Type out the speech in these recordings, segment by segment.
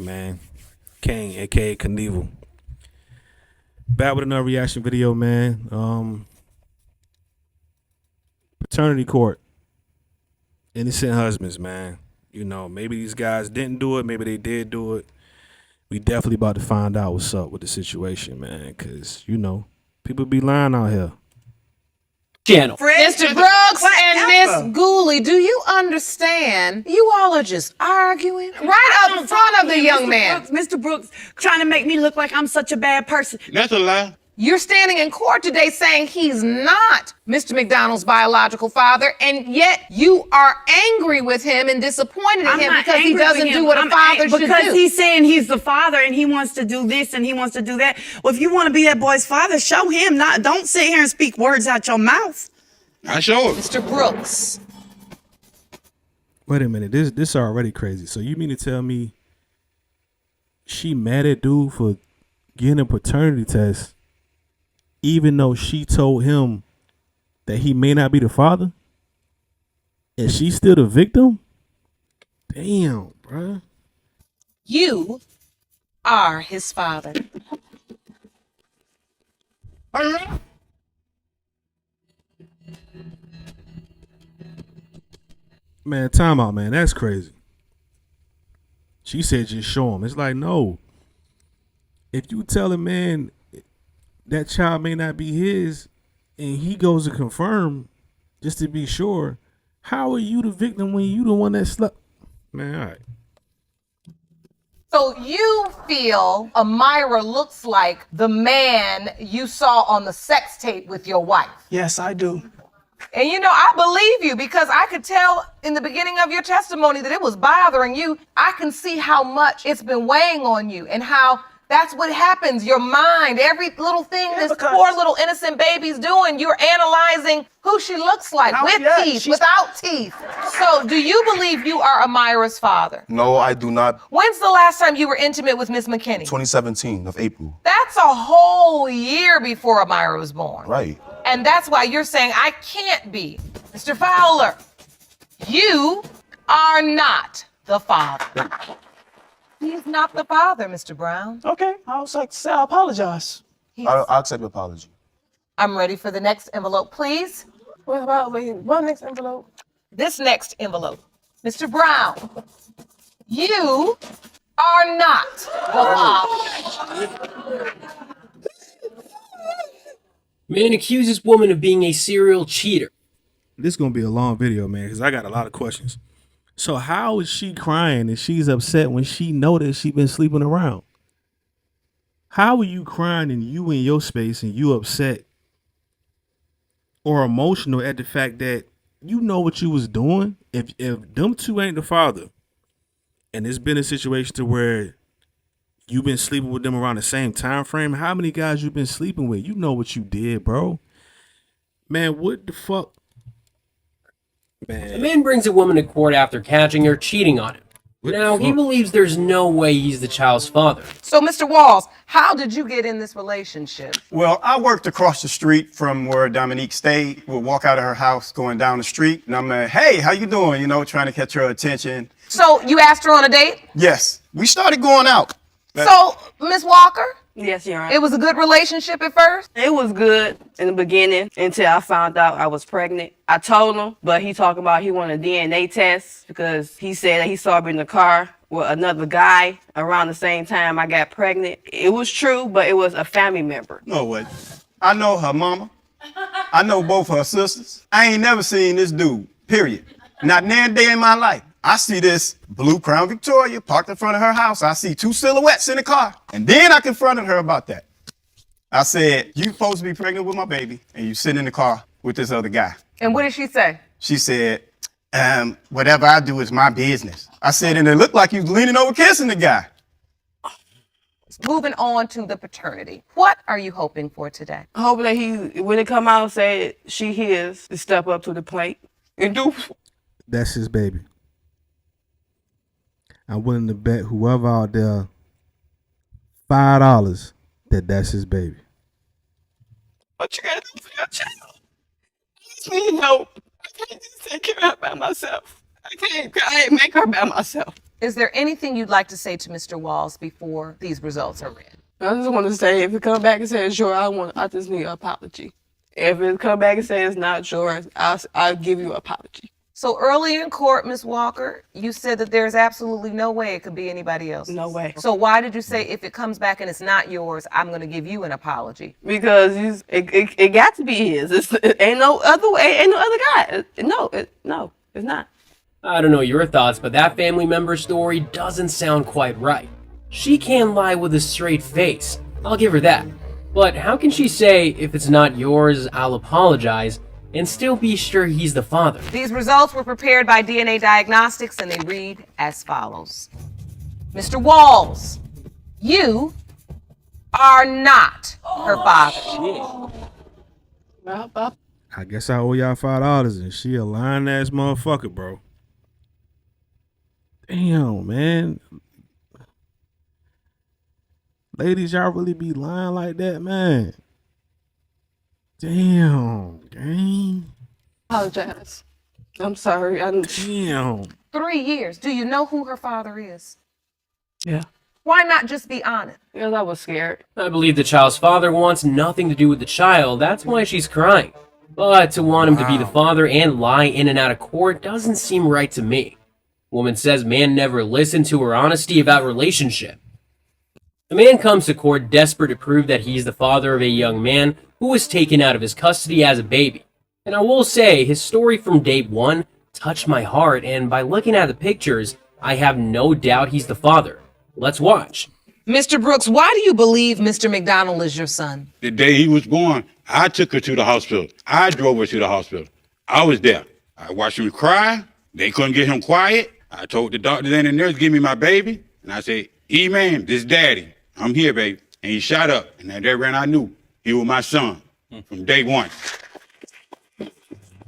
man. Kane, aka Knievel. Back with another reaction video, man. Paternity court. Innocent husbands, man. You know, maybe these guys didn't do it, maybe they did do it. We definitely about to find out what's up with the situation, man. Cause, you know, people be lying out here. Channel. Mr. Brooks and Miss Gooley, do you understand? You all are just arguing right up in front of the young man. Mr. Brooks trying to make me look like I'm such a bad person. That's a lie. You're standing in court today saying he's not Mr. McDonald's biological father, and yet you are angry with him and disappointed in him because he doesn't do what a father should do. Because he's saying he's the father and he wants to do this and he wants to do that. Well, if you want to be that boy's father, show him. Don't sit here and speak words out your mouth. I show it. Mr. Brooks. Wait a minute, this already crazy. So you mean to tell me she mad at dude for getting a paternity test even though she told him that he may not be the father? And she's still the victim? Damn, bruh. You are his father. Man, time out, man. That's crazy. She said just show him. It's like, no. If you tell a man that child may not be his and he goes to confirm just to be sure, how are you the victim when you the one that slept? Man, all right. So you feel Amira looks like the man you saw on the sex tape with your wife? Yes, I do. And you know, I believe you because I could tell in the beginning of your testimony that it was bothering you. I can see how much it's been weighing on you and how that's what happens. Your mind, every little thing this poor little innocent baby's doing, you're analyzing who she looks like, with teeth, without teeth. So do you believe you are Amira's father? No, I do not. When's the last time you were intimate with Miss McKinney? 2017 of April. That's a whole year before Amira was born. Right. And that's why you're saying I can't be. Mr. Fowler, you are not the father. He's not the father, Mr. Brown. Okay, I was like to say I apologize. I'll accept your apology. I'm ready for the next envelope, please. What next envelope? This next envelope. Mr. Brown, you are not the father. Man accuses woman of being a serial cheater. This is going to be a long video, man, because I got a lot of questions. So how is she crying and she's upset when she noticed she been sleeping around? How are you crying and you in your space and you upset or emotional at the fact that you know what you was doing? If them two ain't the father and it's been a situation to where you've been sleeping with them around the same time frame, how many guys you been sleeping with? You know what you did, bro. Man, what the fuck? A man brings a woman to court after catching her cheating on him. Now, he believes there's no way he's the child's father. So, Mr. Walls, how did you get in this relationship? Well, I worked across the street from where Dominique stayed. We'll walk out of her house going down the street, and I'm like, hey, how you doing? You know, trying to catch her attention. So, you asked her on a date? Yes, we started going out. So, Miss Walker, Yes, Your Honor. it was a good relationship at first? It was good in the beginning until I found out I was pregnant. I told him, but he talked about he wanted a DNA test because he said that he saw me in the car with another guy around the same time I got pregnant. It was true, but it was a family member. No way. I know her mama. I know both her sisters. I ain't never seen this dude, period. Not nan day in my life. I see this blue Crown Victoria parked in front of her house. I see two silhouettes in the car. And then I confronted her about that. I said, you supposed to be pregnant with my baby, and you sitting in the car with this other guy. And what did she say? She said, whatever I do is my business. I said, and it looked like you was leaning over kissing the guy. Moving on to the paternity. What are you hoping for today? I hope that he, when it come out, say she his to step up to the plate and do. That's his baby. I'm willing to bet whoever out there $5 that that's his baby. What you gotta do for your child? I just need help. I can't just take care of her by myself. I can't make her by myself. Is there anything you'd like to say to Mr. Walls before these results are read? I just want to say, if it come back and says sure, I just need an apology. If it come back and says it's not yours, I'll give you an apology. So early in court, Ms. Walker, you said that there's absolutely no way it could be anybody else. No way. So why did you say if it comes back and it's not yours, I'm going to give you an apology? Because it got to be his. It ain't no other way. Ain't no other guy. No, it's not. I don't know your thoughts, but that family member story doesn't sound quite right. She can lie with a straight face. I'll give her that. But how can she say, if it's not yours, I'll apologize, and still be sure he's the father? These results were prepared by DNA Diagnostics and they read as follows. Mr. Walls, you are not her father. I guess I owe y'all $5 and she a lying ass motherfucker, bro. Damn, man. Ladies, y'all really be lying like that, man? Damn, gang. Apologize. I'm sorry. Damn. 3 years. Do you know who her father is? Yeah. Why not just be honest? Because I was scared. I believe the child's father wants nothing to do with the child. That's why she's crying. But to want him to be the father and lie in and out of court doesn't seem right to me. Woman says man never listened to her honesty about relationship. The man comes to court desperate to prove that he's the father of a young man who was taken out of his custody as a baby. And I will say, his story from day one touched my heart, and by looking at the pictures, I have no doubt he's the father. Let's watch. Mr. Brooks, why do you believe Mr. McDonald is your son? The day he was born, I took her to the hospital. I drove her to the hospital. I was there. I watched him cry. They couldn't get him quiet. I told the doctors and the nurse, give me my baby. And I said, E-man, this daddy. I'm here, baby. And he shot up. And at that run, I knew he was my son from day one.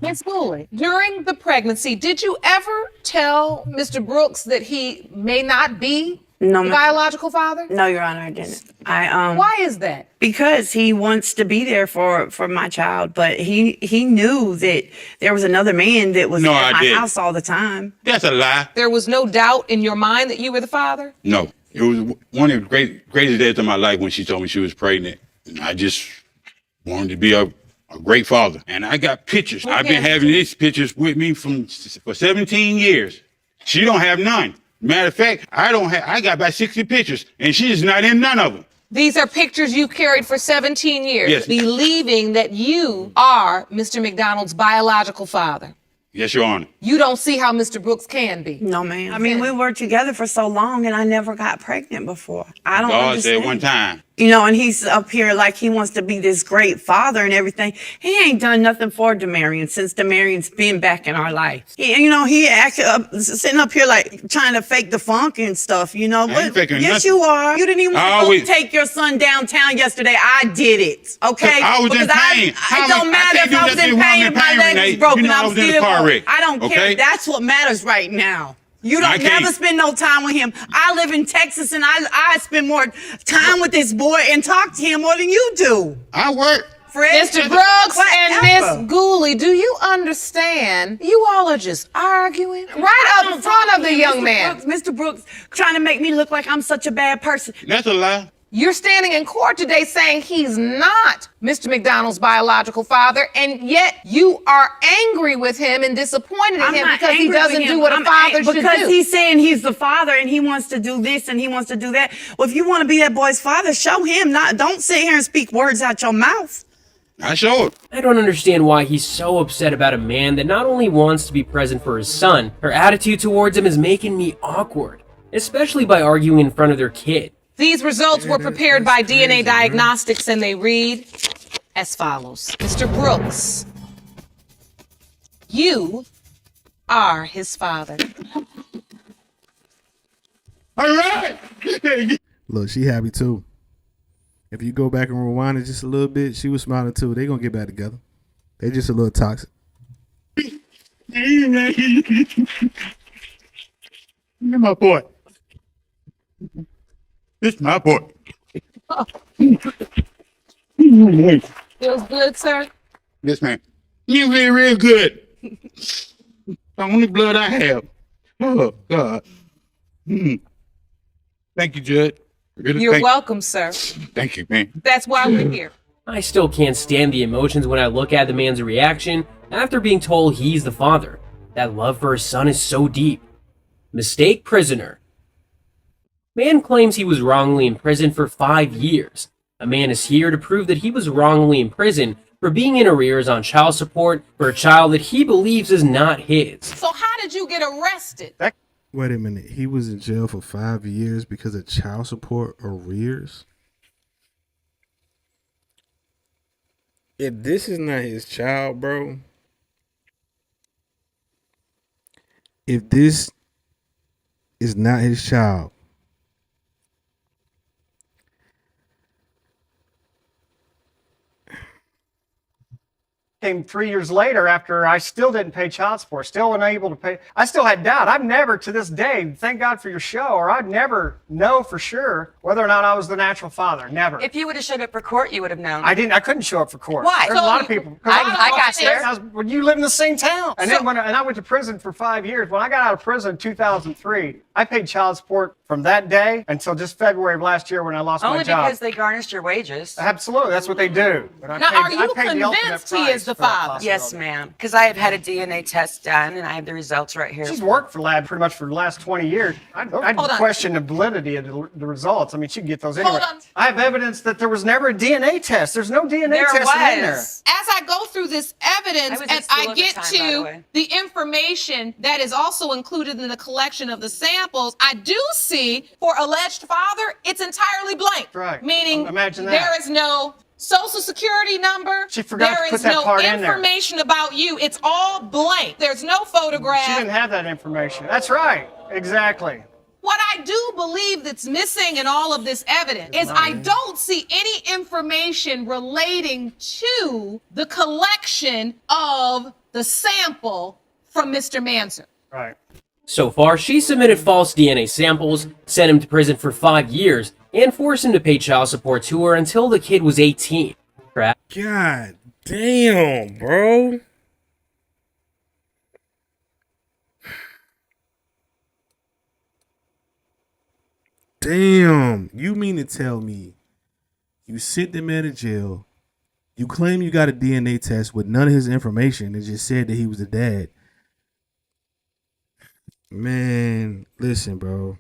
Ms. Booley, during the pregnancy, did you ever tell Mr. Brooks that he may not be No, the ma'am. biological father? No, Your Honor, I didn't. Why is that? Because he wants to be there for my child, but he knew that there was another man that was No, at I my didn't. house all the time. That's a lie. There was no doubt in your mind that you were the father? No. It was one of the greatest days of my life when she told me she was pregnant. And I just wanted to be a great father. And I got pictures. I've been having these pictures with me for 17 years. She don't have none. Matter of fact, I got about 60 pictures, and she's not in none of them. These are pictures you carried for 17 years, Yes. believing that you are Mr. McDonald's biological father. Yes, Your Honor. You don't see how Mr. Brooks can be. No, ma'am. I mean, we were together for so long, and I never got pregnant before. I don't God understand. said one time. You know, and he's up here like he wants to be this great father and everything. He ain't done nothing for Demarion since Demarion's been back in our life. He acted up, sitting up here like trying to fake the funk and stuff, you know. I ain't faking Yes, nothing. you are. You didn't even I want to always- take your son downtown yesterday. I did it, okay? I was in Because pain. It don't matter if I was in pain, my leg was broken. You know I I'm was in a still car wreck, I don't care. okay? That's what matters right now. You I don't can't- never spend no time with him. I live in Texas, and I spend more time with this boy and talk to him more than you do. I work. Fred, Mr. Brooks and whatever. Miss Gooley, do you understand? You all are just arguing right up front of the young man. Mr. Brooks trying to make me look like I'm such a bad person. That's a lie. You're standing in court today saying he's not Mr. McDonald's biological father, and yet you are angry with him and disappointed in him because he angry doesn't with do him. what a I'm father should because do. he's saying he's the father and he wants to do this and he wants to do that. Well, if you want to be that boy's father, show him. Don't sit here and speak words out your mouth. I show it. I don't understand why he's so upset about a man that not only wants to be present for his son, her attitude towards him is making me awkward, especially by arguing in front of their kid. These results were prepared by DNA Diagnostics and they read as follows. Mr. Brooks, you are his father. All right. Look, she happy too. If you go back and rewind it just a little bit, she was smiling too. They gonna get back together. They just a little toxic. You're my boy. This my boy. Feels good, sir? Yes, man. You feel real good. The only blood I have. Oh, God. Thank you, Judd. Really, You're thank, welcome, sir. thank you, man. That's why we're here. I still can't stand the emotions when I look at the man's reaction after being told he's the father. That love for his son is so deep. Mistake prisoner. Man claims he was wrongly imprisoned for 5 years. A man is here to prove that he was wrongly imprisoned for being in arrears on child support for a child that he believes is not his. So how did you get arrested? Wait a minute. He was in jail for 5 years because of child support arrears? If this is not his child, bro. If this is not his child, came 3 years later after I still didn't pay child support, still unable to pay. I still had doubt. I've never to this day, thank God for your show, or I'd never know for sure whether or not I was the natural father. Never. If you would have showed up for court, you would have known. I couldn't show up for court. Why? There's a lot of people. I got there. When you live in the same town. And then and I went to prison for 5 years. When I got out of prison in 2003, I paid child support from that day until just February of last year when I lost Only my job. because they garnished your wages. Absolutely, that's what they do. But I Now, paid- are I you paid the ultimate convinced he price is the for that father? Yes, possibility. ma'am. Because I have had a DNA test done, and I have the results right here. She's worked for lab pretty much for the last 20 years. I'd Hold on. question the validity of the results. I mean, she can get those anyway. Hold on. I have evidence that there was never a DNA test. There's no DNA There testing in there. was. As I go through this evidence I was in and school I at the get time, by the to way. the information that is also included in the collection of the samples, I do see for alleged father, it's entirely blank. Right. Meaning Imagine that. there is no social security number. She forgot to There put is that no part in there. information about you. It's all blank. There's no She photograph. didn't have that information. That's right. Exactly. What I do believe that's missing in all of this evidence is I don't see any information relating to the collection of the sample from Mr. Manser. Right. So far, she submitted false DNA samples, sent him to prison for 5 years, and forced him to pay child support to her until the kid was 18. God damn, bro. Damn. You mean to tell me you sent the man to jail, you claim you got a DNA test with none of his information and just said that he was the dad. Man, listen, bro.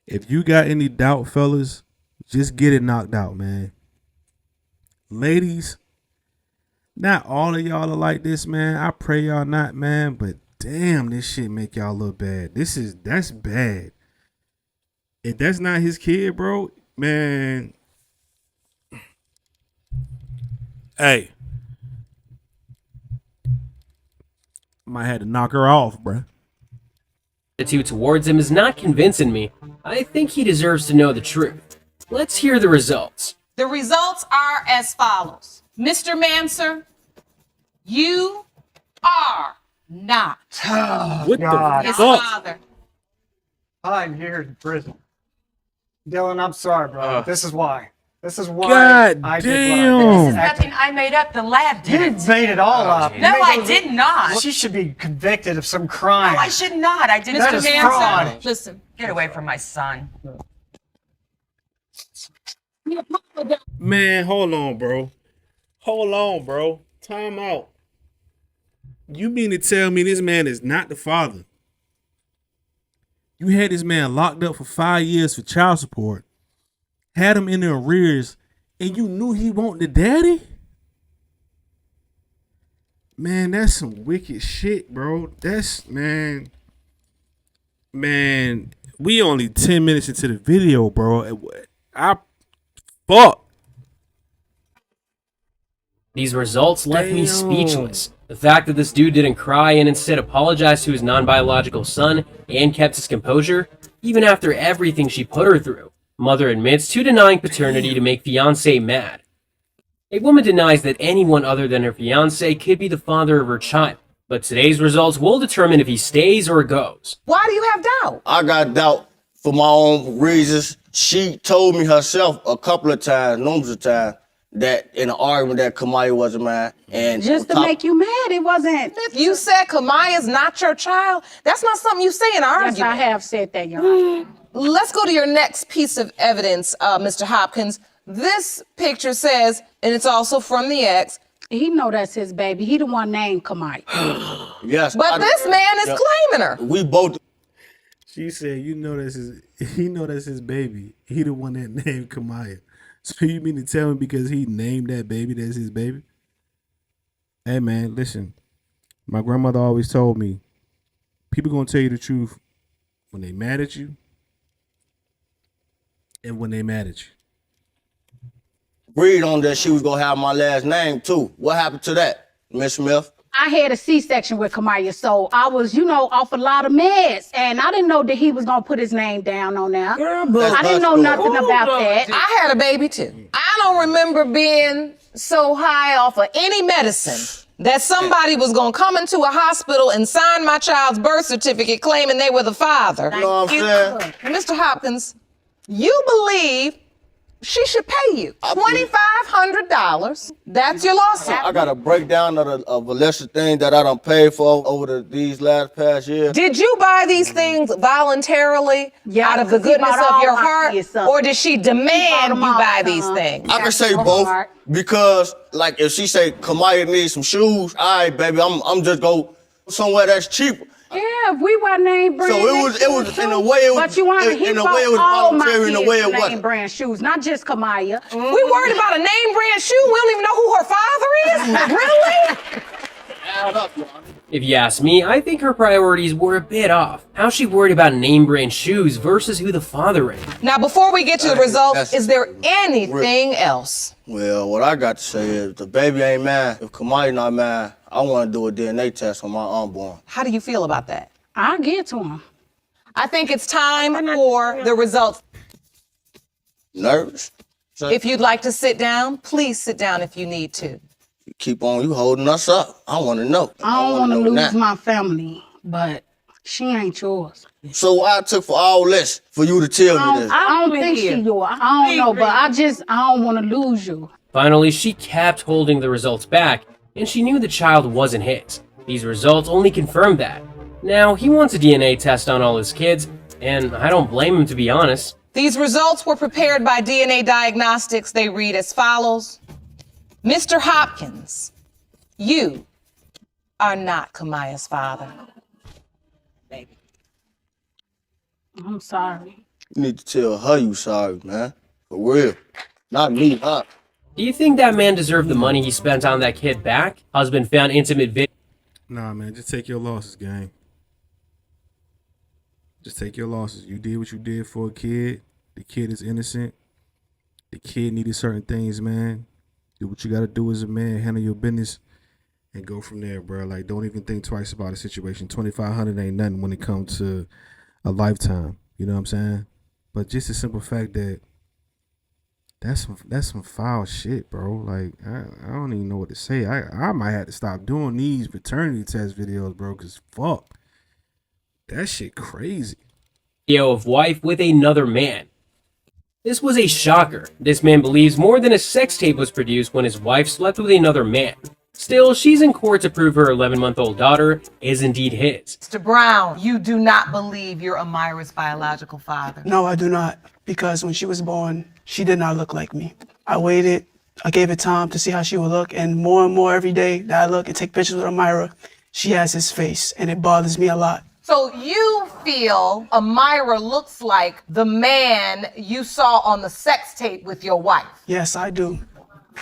If you got any doubt, fellas, just get it knocked out, man. Ladies, not all of y'all are like this, man. I pray y'all not, man. But damn, this shit make y'all look bad. That's bad. If that's not his kid, bro, man. Hey. Might have to knock her off, bro. Attitude towards him is not convincing me. I think he deserves to know the truth. Let's hear the results. The results are as follows. Mr. Manser, you are not What the his fuck? father. 5 years in prison. Dylan, I'm sorry, bro. This is why. This is why God I did damn. what I did. Nothing I made up. The lab You did it. made it all up. You No, made I those- did not. She should be convicted of some crime. No, I should not. I did That not. is Mr. fraud. Manser, listen. Get away from my son. Man, hold on, bro. Hold on, bro. Time out. You mean to tell me this man is not the father? You had this man locked up for 5 years for child support, had him in the arrears, and you knew he wanted the daddy? Man, that's some wicked shit, bro. That's, man, we only 10 minutes into the video, bro. Fuck. These results left me Damn. speechless. The fact that this dude didn't cry and instead apologized to his non-biological son and kept his composure, even after everything she put her through. Mother admits to denying paternity to make fiancé mad. A woman denies that anyone other than her fiancé could be the father of her child, but today's results will determine if he stays or goes. Why do you have doubt? I got doubt for my own reasons. She told me herself a couple of times, numerous of times, that in an argument that Kamaya wasn't mine. And Just to make you mad, it wasn't. If you said Kamaya's not your child, that's not something you say in an Yes, argument. I have said that, Your Honor. Let's go to your next piece of evidence, Mr. Hopkins. This picture says, and it's also from the ex, He know that's his baby. He the one named Kamaya. yes, but this man is claiming her. we both. She said, "You know that's his. He know that's his baby. He the one that named Kamaya. So you mean to tell me because he named that baby that's his baby?" Hey man, listen. My grandmother always told me, people gonna tell you the truth when they mad at you and when they mad at you. Agreed on that she was gonna have my last name too. What happened to that, Miss Smith? I had a C-section with Kamaya, so I was, off a lot of meds, and I didn't know that he was gonna put his name down on there. I didn't know nothing about that. I had a baby too. I don't remember being so high off of any medicine that somebody was gonna come into a hospital and sign my child's birth certificate claiming they were the father. You know what I'm saying? Mr. Hopkins, you believe she should pay you $2,500. That's your lawsuit. I got a breakdown of a list of things that I done paid for over these past years. Did you buy these things voluntarily out of the because he goodness bought of all your my heart, kids something. or did she demand you them all, buy these things? I can say both because, like, if she say Kamaya needs some shoes, all right, baby, I'm just go somewhere that's cheaper. Yeah, if we were name brand. So it was in a way it was But you want in a way it was voluntary, in a way it name wasn't. brand shoes, not just Kamaya. We worried about a name brand shoe. We don't even know who her father is. Really? If you ask me, I think her priorities were a bit off. How she worried about name brand shoes versus who the father is. Now, before we get to the results, that's- is there anything else? Well, what I got to say is the baby ain't mine. If Kamaya not mine, I want to do a DNA test on my unborn. How do you feel about that? I'll get to him. I think it's time for the results. Nervous? If you'd like to sit down, please sit down if you need to. Keep on you holding us up. I want to know. I don't want to know lose now. my family, but she ain't yours. So what I took for all this for you to tell me this. I don't think she yours. I don't know, but I don't want to lose you. Finally, she kept holding the results back, and she knew the child wasn't his. These results only confirmed that. Now, he wants a DNA test on all his kids, and I don't blame him, to be honest. These results were prepared by DNA Diagnostics. They read as follows. Mr. Hopkins, you are not Kamaya's father. I'm sorry. You need to tell her you sorry, man. For real. Not me, huh? Do you think that man deserved the money he spent on that kid back? Husband found intimate video. Nah, man, just take your losses, gang. Just take your losses. You did what you did for a kid. The kid is innocent. The kid needed certain things, man. Do what you gotta do as a man. Handle your business and go from there, bro. Like, don't even think twice about a situation. $2,500 ain't nothing when it comes to a lifetime. You know what I'm saying? But just the simple fact that that's some foul shit, bro. Like, I don't even know what to say. I might have to stop doing these paternity test videos, bro, because fuck. That shit crazy. Of wife with another man. This was a shocker. This man believes more than a sex tape was produced when his wife slept with another man. Still, she's in court to prove her 11-month-old daughter is indeed his. Mr. Brown, you do not believe you're Amira's biological father. No, I do not. Because when she was born, she did not look like me. I waited. I gave it time to see how she would look. And more every day that I look and take pictures with Amira, she has his face. And it bothers me a lot. So you feel Amira looks like the man you saw on the sex tape with your wife? Yes, I do.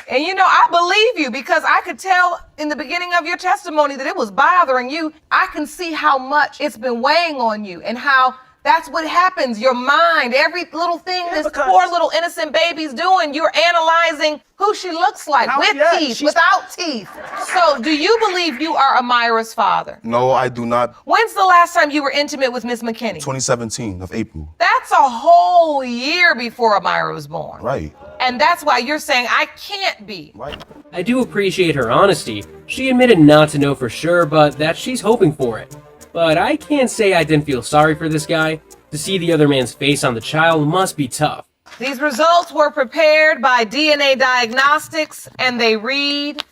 And I believe you because I could tell in the beginning of your testimony that it was bothering you. I can see how much it's been weighing on you and how that's what happens. Your mind, every little thing this poor little innocent baby's doing, you're analyzing who she looks like with teeth, without teeth. So do you believe you are Amira's father? No, I do not. When's the last time you were intimate with Miss McKinney? 2017 of April. That's a whole year before Amira was born. Right. And that's why you're saying I can't be. Right. I do appreciate her honesty. She admitted not to know for sure, but that she's hoping for it. But I can't say I didn't feel sorry for this guy. To see the other man's face on the child must be tough. These results were prepared by DNA Diagnostics and they read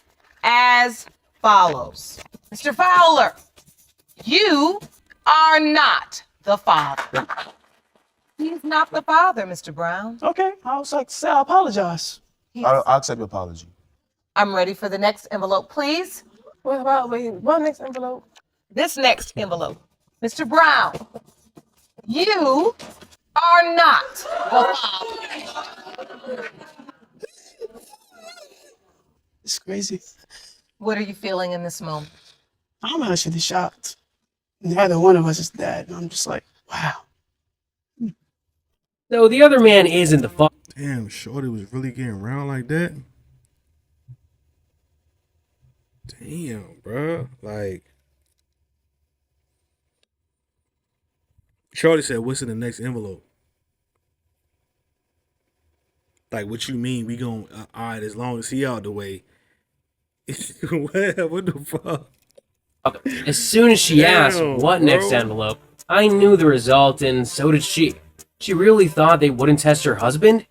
as follows. Mr. Fowler, you are not the father. He's not the father, Mr. Brown. Okay, I was like, say I apologize. I'll accept your apology. I'm ready for the next envelope, please. What next envelope? This next envelope. Mr. Brown, you are not the father. It's crazy. What are you feeling in this moment? I'm actually shocked. Neither one of us is dad. And I'm just like, wow. So the other man isn't the father. Damn, Shorty was really getting around like that. Damn, bro. Like, Shorty said, "What's in the next envelope?" Like, what you mean? We gon' all right, as long as he out the way. What the fuck? As soon as she asked what bro. next envelope, I knew the result, and so did she. She really thought they wouldn't test her husband?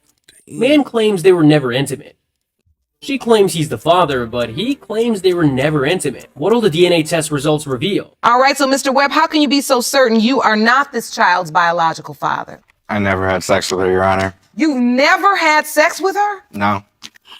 Man claims they were never intimate. She claims he's the father, but he claims they were never intimate. What'll the DNA test results reveal? All right, so Mr. Webb, how can you be so certain you are not this child's biological father? I never had sex with her, Your Honor. You've never had sex with her? No.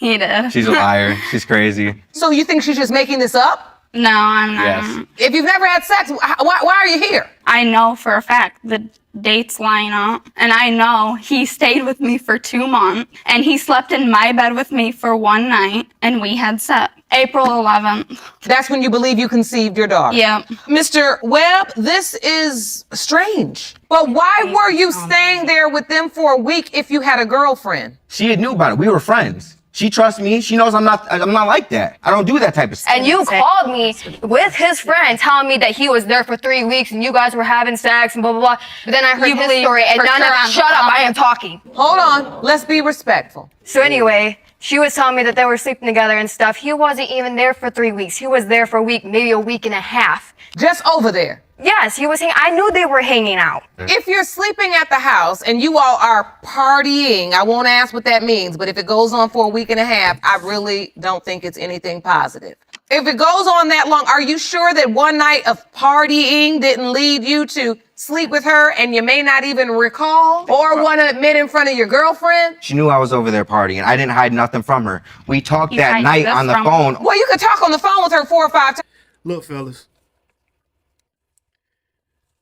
He did. She's a liar. She's crazy. So you think she's just making this up? No, I'm not. Yes. If you've never had sex, why are you here? I know for a fact the dates line up, and I know he stayed with me for 2 months, and he slept in my bed with me for one night, and we had sex. April 11th. That's when you believe you conceived your daughter? Yep. Mr. Webb, this is strange. But why were you staying there with them for a week if you had a girlfriend? She knew about it. We were friends. She trusts me. She knows I'm not like that. I don't do that type of stuff. And you called me with his friend telling me that he was there for 3 weeks and you guys were having sex and blah, blah, blah. But then I heard his story and shut up, I am talking. Hold on, let's be respectful. So anyway, she was telling me that they were sleeping together and stuff. He wasn't even there for 3 weeks. He was there for a week, maybe a week and a half. Just over there? Yes, he was I knew they were hanging out. If you're sleeping at the house and you all are partying, I won't ask what that means, but if it goes on for a week and a half, I really don't think it's anything positive. If it goes on that long, are you sure that one night of partying didn't lead you to sleep with her and you may not even recall or want to admit in front of your girlfriend? She knew I was over there partying. I didn't hide nothing from her. We talked that night on the phone. Well, you could talk on the phone with her 4 or 5 times. Look, fellas.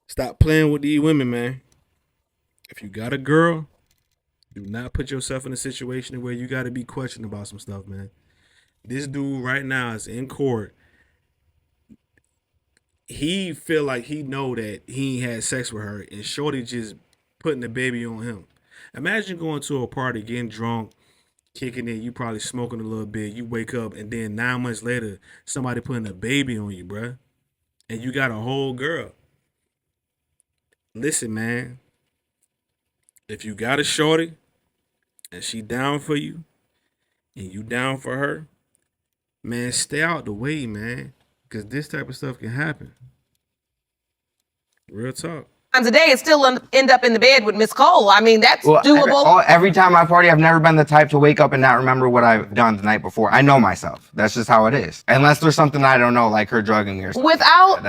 Stop playing with these women, man. If you got a girl, do not put yourself in a situation where you got to be questioned about some stuff, man. This dude right now is in court. He feel like he know that he ain't had sex with her, and Shorty just putting the baby on him. Imagine going to a party, getting drunk, kicking it. You probably smoking a little bit. You wake up, and then 9 months later, somebody putting a baby on you, bruh. And you got a whole girl. Listen, man. If you got a shorty and she down for you and you down for her, man, stay out the way, man. Because this type of stuff can happen. Real talk. Times a day and still end up in the bed with Miss Cole. I mean, that's doable. Every time I party, I've never been the type to wake up and not remember what I've done the night before. I know myself. That's just how it is. Unless there's something I don't know, like her drugging me or something.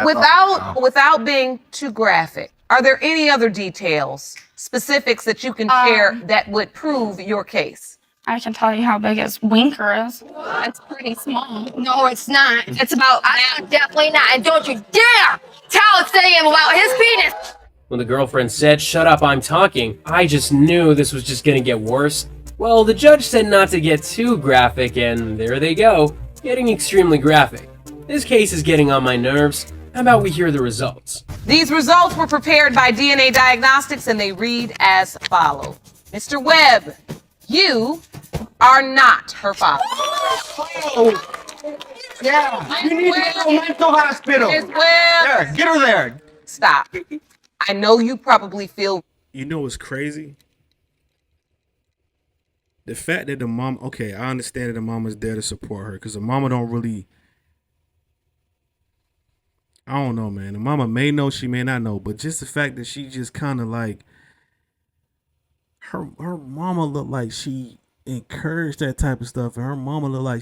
Without being too graphic, are there any other details, specifics that you can share that would prove your case? I can tell you how big his winker is. It's pretty small. No, it's not. It's about definitely not. And don't you dare tell Sam about his penis. When the girlfriend said, "Shut up, I'm talking," I just knew this was just gonna get worse. Well, the judge said not to get too graphic, and there they go, getting extremely graphic. This case is getting on my nerves. How about we hear the results? These results were prepared by DNA Diagnostics and they read as follows. Mr. Webb, you are not her father. Yeah, you need to go to a mental hospital. Ms. Webb. There, get her there. Stop. I know you probably feel. You know what's crazy? The fact that the mom, okay, I understand that the mama's there to support her because the mama don't really, I don't know, man. The mama may know, she may not know, but just the fact that she just kind of like, her mama looked like she encouraged that type of stuff, and her mama looked like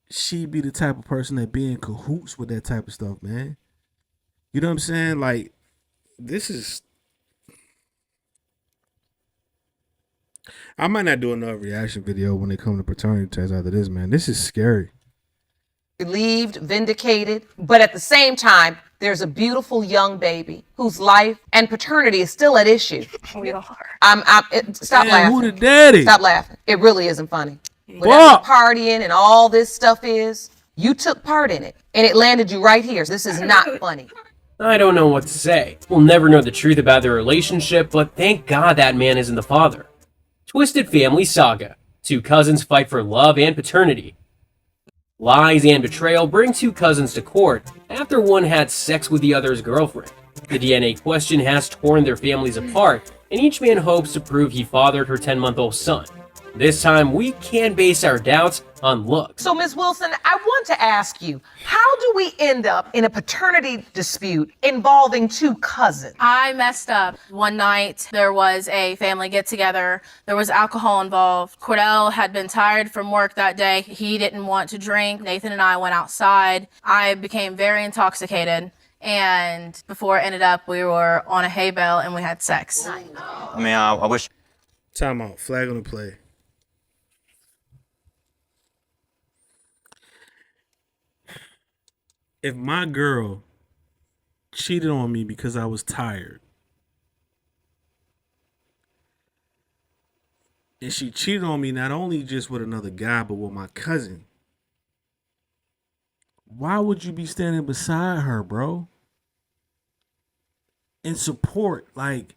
she be the type of person that be in cahoots with that type of stuff, man. You know what I'm saying? Like, this is. I might not do another reaction video when it comes to paternity tests after this, man. This is scary. Relieved, vindicated, but at the same time, there's a beautiful young baby whose life and paternity is still at issue. We are. Stop Man, laughing. who the daddy? Stop laughing. It really isn't funny. Whatever partying and all this stuff is, you took part in it, and it landed you right here. This is not funny. I don't know what to say. We'll never know the truth about their relationship, but thank God that man isn't the father. Twisted family saga. Two cousins fight for love and paternity. Lies and betrayal bring two cousins to court after one had sex with the other's girlfriend. The DNA question has torn their families apart, and each man hopes to prove he fathered her 10-month-old son. This time, we can base our doubts on looks. So, Ms. Wilson, I want to ask you, how do we end up in a paternity dispute involving two cousins? I messed up. One night, there was a family get-together. There was alcohol involved. Cordell had been tired from work that day. He didn't want to drink. Nathan and I went outside. I became very intoxicated. And before it ended up, we were on a hay bale and we had sex. I mean, I wish. Time out. Flag on the play. If my girl cheated on me because I was tired, and she cheated on me not only just with another guy, but with my cousin, why would you be standing beside her, bro? In support, like,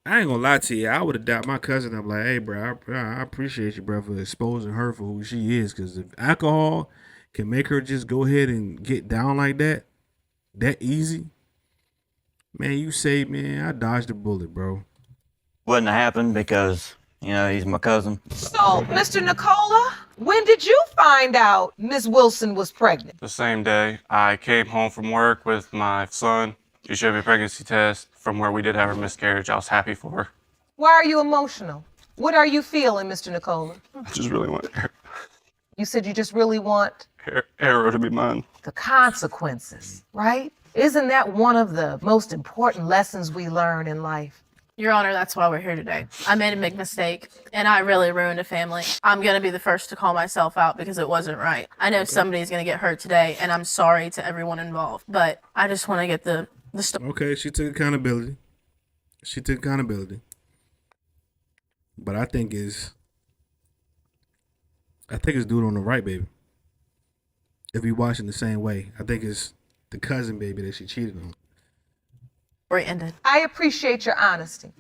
I ain't gonna lie to you. I would have doubted my cousin. I'm like, hey, bro, I appreciate you, bro, for exposing her for who she is. Because if alcohol can make her just go ahead and get down like that easy, man, you say, man, I dodged a bullet, bro. Wouldn't have happened because, you know, he's my cousin. So, Mr. Nicola, when did you find out Ms. Wilson was pregnant? The same day. I came home from work with my son. She showed me a pregnancy test from where we did have a miscarriage. I was happy for her. Why are you emotional? What are you feeling, Mr. Nicola? I just really want You said you just really want Arrow to be mine. the consequences, right? Isn't that one of the most important lessons we learn in life? Your Honor, that's why we're here today. I made a big mistake, and I really ruined a family. I'm going to be the first to call myself out because it wasn't right. I know somebody's going to get hurt today, and I'm sorry to everyone involved, but I just want to get the Okay, she took accountability. But I think it's dude on the right, baby. If we watching the same way, I think it's the cousin baby that she cheated on. story ended. I appreciate your honesty.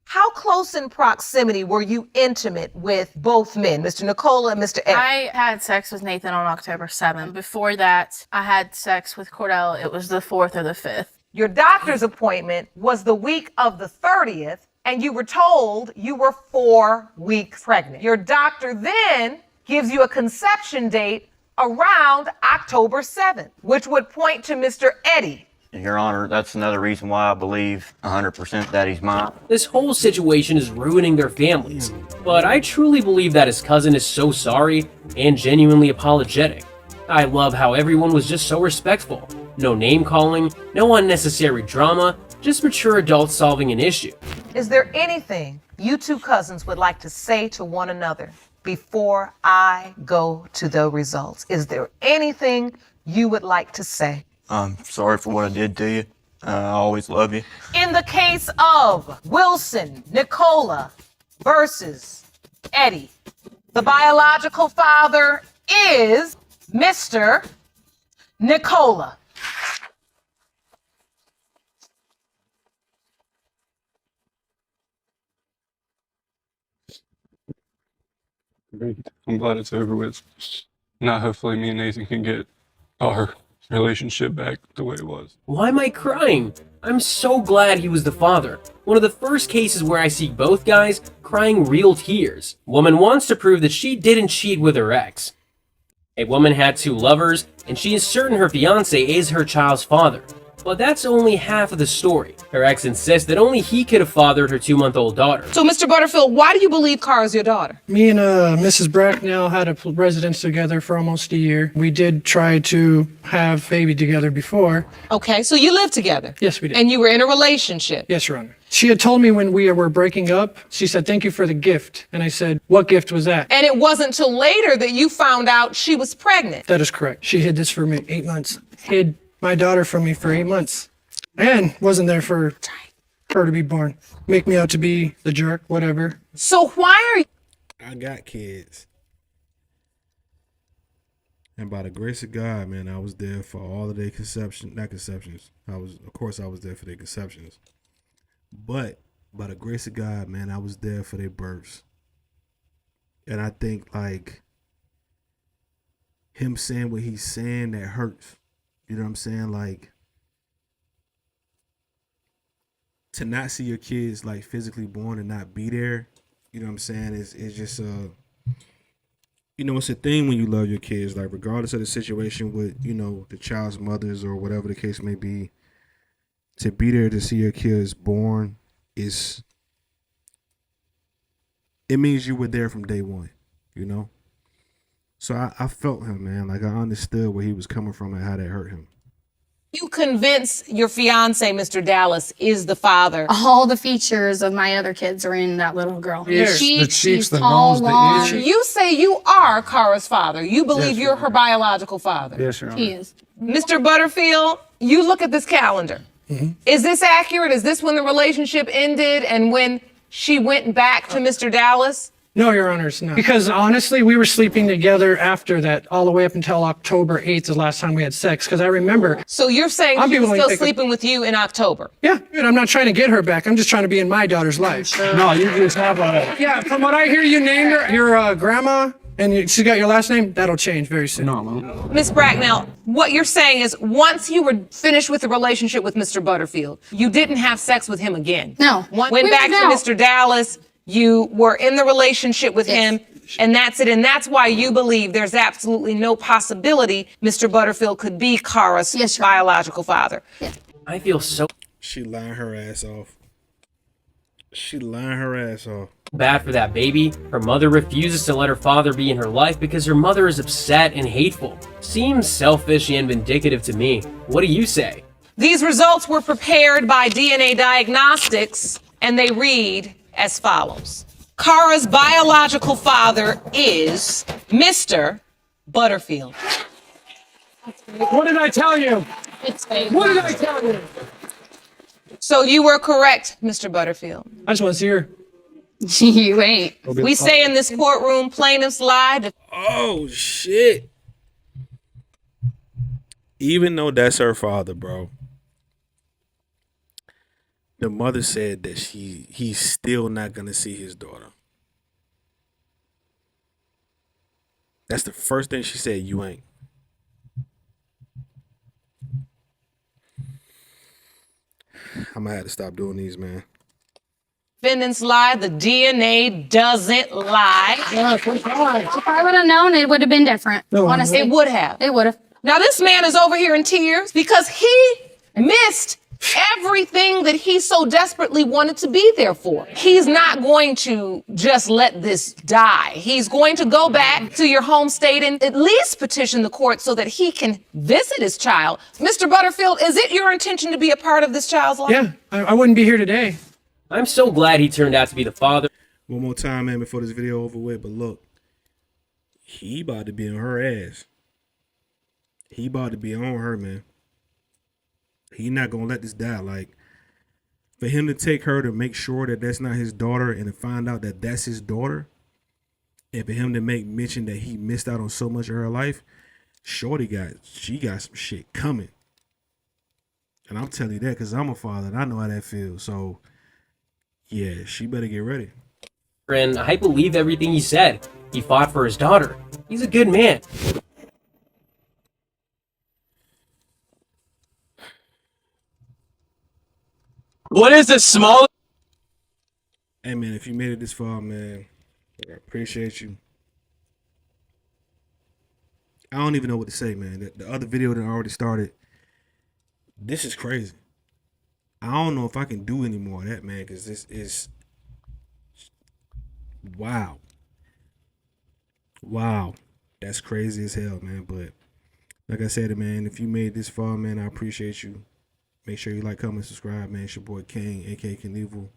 How close in proximity were you intimate with both men, Mr. Nicola and Mr. Ed? I had sex with Nathan on October 7th. Before that, I had sex with Cordell. It was the 4th or the 5th. Your doctor's appointment was the week of the 30th, and you were told you were 4 weeks pregnant. Your doctor then gives you a conception date around October 7th, which would point to Mr. Eddie. Your Honor, that's another reason why I believe 100% that he's mine. This whole situation is ruining their families, but I truly believe that his cousin is so sorry and genuinely apologetic. I love how everyone was just so respectful. No name calling, no unnecessary drama, just mature adults solving an issue. Is there anything you two cousins would like to say to one another before I go to the results? Is there anything you would like to say? I'm sorry for what I did to you. I always love you. In the case of Wilson Nicola versus Eddie, the biological father is Mr. Nicola. Great. I'm glad it's over with. Now hopefully me and Nathan can get our relationship back the way it was. Why am I crying? I'm so glad he was the father. One of the first cases where I see both guys crying real tears. Woman wants to prove that she didn't cheat with her ex. A woman had 2 lovers, and she is certain her fiancé is her child's father. But that's only half of the story. Her ex insists that only he could have fathered her 2-month-old daughter. So, Mr. Butterfield, why do you believe Kara's your daughter? Me and Mrs. Bracknell had a residence together for almost a year. We did try to have baby together before. Okay, so you lived together? Yes, we did. And you were in a relationship? Yes, Your Honor. She had told me when we were breaking up, she said, "Thank you for the gift." And I said, "What gift was that?" And it wasn't till later that you found out she was pregnant. That is correct. She hid this for me 8 months. Hid my daughter from me for 8 months. And wasn't there for her to be born. Make me out to be the jerk, whatever. So why are you... I got kids. And by the grace of God, man, I was there for all of their conceptions. Of course, I was there for their conceptions. But by the grace of God, man, I was there for their births. And I think, like, him saying what he's saying, that hurts. You know what I'm saying? Like, to not see your kids, like, physically born and not be there, you know what I'm saying? It's just, you know, it's a thing when you love your kids, like, regardless of the situation with, you know, the child's mothers or whatever the case may be, to be there to see your kids born it means you were there from day one, you know? So I felt him, man. Like, I understood where he was coming from and how that hurt him. You convince your fiance, Mr. Dallas, is the father. All the features of my other kids are in that little girl. Yes, the cheeks, she's the tall, nose, the long. ears. You say you are Kara's father. You believe Yes, you're her biological father. Yes, Your Honor. He is. Mr. Butterfield, you look at this calendar. Is this accurate? Is this when the relationship ended and when she went back to Mr. Dallas? No, Your Honor, it's not. Because honestly, we were sleeping together after that, all the way up until October 8th, the last time we had sex. Because I remember. So you're saying I'll be she was willing to still take a- sleeping with you in October? Yeah, and I'm not trying to get her back. I'm just trying to be in my daughter's life. No, you just have a. Yeah, from what I hear, you named her your grandma, and she got your last name. That'll change very soon. No, Miss Bracknell, what you're saying is once you were finished with the relationship with Mr. Butterfield, you didn't have sex with him again. No. Went We back went to out. Mr. Dallas. You were in the relationship with him, and that's it. And that's why you believe there's absolutely no possibility Mr. Butterfield could be Kara's biological father. I feel so She lying her ass off. She lying her ass off. bad for that baby. Her mother refuses to let her father be in her life because her mother is upset and hateful. Seems selfish and vindictive to me. What do you say? These results were prepared by DNA Diagnostics, and they read as follows. Kara's biological father is Mr. Butterfield. What did I tell you? What did I tell you? So you were correct, Mr. Butterfield. I just want to see her. You ain't. We say in this courtroom, plaintiffs lie. Oh, shit. Even though that's her father, bro, the mother said that he's still not gonna see his daughter. That's the first thing she said. You ain't. I'm gonna have to stop doing these, man. Defendants lie. The DNA doesn't lie. If I would have known, it would have been different. Honestly, It would have. It would have. Now this man is over here in tears because he missed everything that he so desperately wanted to be there for. He's not going to just let this die. He's going to go back to your home state and at least petition the court so that he can visit his child. Mr. Butterfield, is it your intention to be a part of this child's life? Yeah, I wouldn't be here today. I'm so glad he turned out to be the father. One more time, man, before this video over with. But look, he about to be on her ass. He about to be on her, man. He not gonna let this die. Like, for him to take her to make sure that that's not his daughter and to find out that that's his daughter, and for him to make mention that he missed out on so much of her life, shorty got some shit coming. And I'm telling you that because I'm a father and I know how that feels. So yeah, she better get ready. And I believe everything he said. He fought for his daughter. He's a good man. What is this small? Hey man, if you made it this far, man, I appreciate you. I don't even know what to say, man. The other video that already started. This is crazy. I don't know if I can do any more of that, man, because this is wow. Wow. That's crazy as hell, man. But like I said, man, if you made this far, man, I appreciate you. Make sure you like, comment, subscribe, man. It's your boy King, aka Knievel.